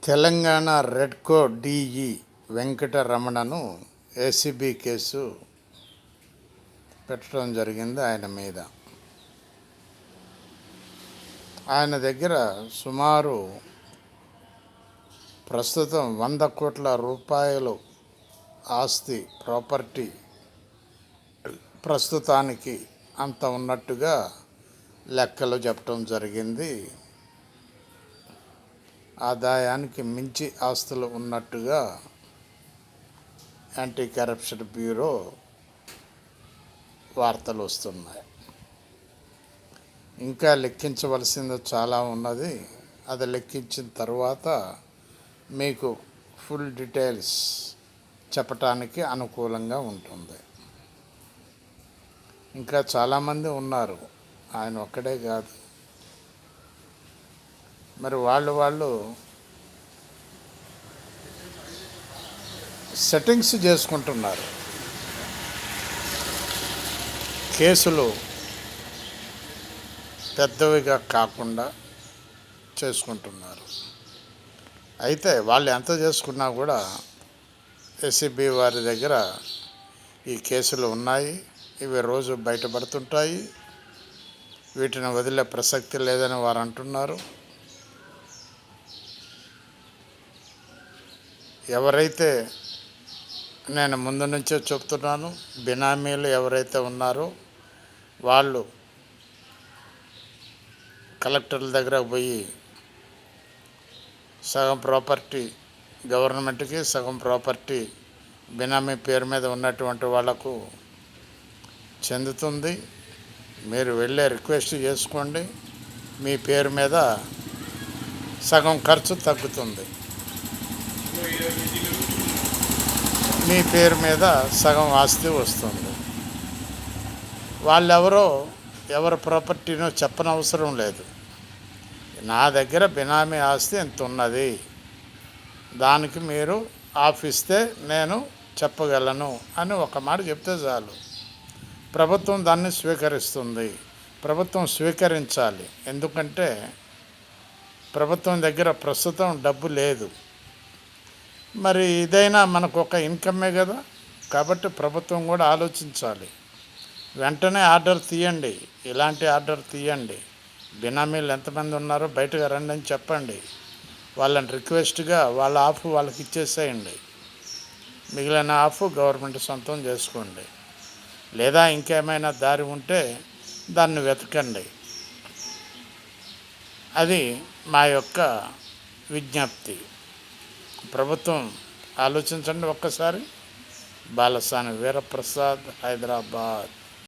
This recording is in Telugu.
తెలంగాణ రెడ్కో డిఈ వెంకటరమణను ఏసీబీ కేసు పెట్టడం జరిగింది. ఆయన దగ్గర సుమారు ప్రస్తుతం 100 కోట్ల రూపాయలు ఆస్తి ప్రాపర్టీ ప్రస్తుతానికి అంత ఉన్నట్టుగా లెక్కలు చెప్పడం జరిగింది. ఆదాయానికి మించి ఆస్తులు ఉన్నట్టుగా యాంటీ కరప్షన్ బ్యూరో వార్తలు వస్తున్నాయి. ఇంకా లెక్కించవలసింది చాలా ఉన్నది. అది లెక్కించిన తర్వాత మీకు ఫుల్ డీటెయిల్స్ చెప్పటానికి అనుకూలంగా ఉంటుంది. ఇంకా చాలామంది ఉన్నారు, ఆయన ఒక్కడే కాదు. మరి వాళ్ళు సెట్టింగ్స్ చేసుకుంటున్నారు, కేసులు పెద్దవిగా కాకుండా చేసుకుంటున్నారు. అయితే వాళ్ళు ఎంత చేసుకున్నా కూడా ఏసీబీ వారి దగ్గర ఈ కేసులు ఉన్నాయి. ఇవి రోజు బయటపడుతుంటాయి. వీటిని వదిలే ప్రసక్తి లేదని వారు అంటున్నారు. ఎవరైతే, నేను ముందు నుంచే చెప్తున్నాను, బినామీలు ఎవరైతే ఉన్నారో వాళ్ళు కలెక్టర్ల దగ్గర పోయి సగం ప్రాపర్టీ గవర్నమెంట్కి, సగం ప్రాపర్టీ బినామీ పేరు మీద ఉన్నటువంటి వాళ్లకు చెందుతుంది. మీరు వెళ్ళే రిక్వెస్ట్ చేసుకోండి, మీ పేరు మీద సగం ఖర్చు తగ్గుతుంది, మీ పేరు మీద సగం ఆస్తి వస్తుంది. వాళ్ళెవరో ఎవరి ప్రాపర్టీనో చెప్పనవసరం లేదు. నా దగ్గర బినామీ ఆస్తి ఎంత ఉన్నది, దానికి మీరు ఆఫిస్తే నేను చెప్పగలను అని ఒక మాట చెప్తే చాలు. ప్రభుత్వం దాన్ని స్వీకరిస్తుంది. ప్రభుత్వం స్వీకరించాలి. ఎందుకంటే ప్రభుత్వం దగ్గర ప్రస్తుతం డబ్బు లేదు. మరి ఇదైనా మనకు ఒక ఇన్కమే కదా. కాబట్టి ప్రభుత్వం కూడా ఆలోచించాలి. వెంటనే ఆర్డర్ తీయండి, ఇలాంటి ఆర్డర్ తీయండి. బినామీలు ఎంతమంది ఉన్నారో బయటకు రండి అని చెప్పండి. వాళ్ళని రిక్వెస్ట్గా వాళ్ళ ఆఫ్ వాళ్ళకి ఇచ్చేసేయండి. మిగిలిన ఆఫ్ గవర్నమెంట్ సొంతం చేసుకోండి. లేదా ఇంకేమైనా దారి ఉంటే దాన్ని వెతకండి. అది మా యొక్క విజ్ఞప్తి. ప్రభుత్వం ఆలోచించండి ఒక్కసారి. బాలసాని వీరప్రసాద్, హైదరాబాద్.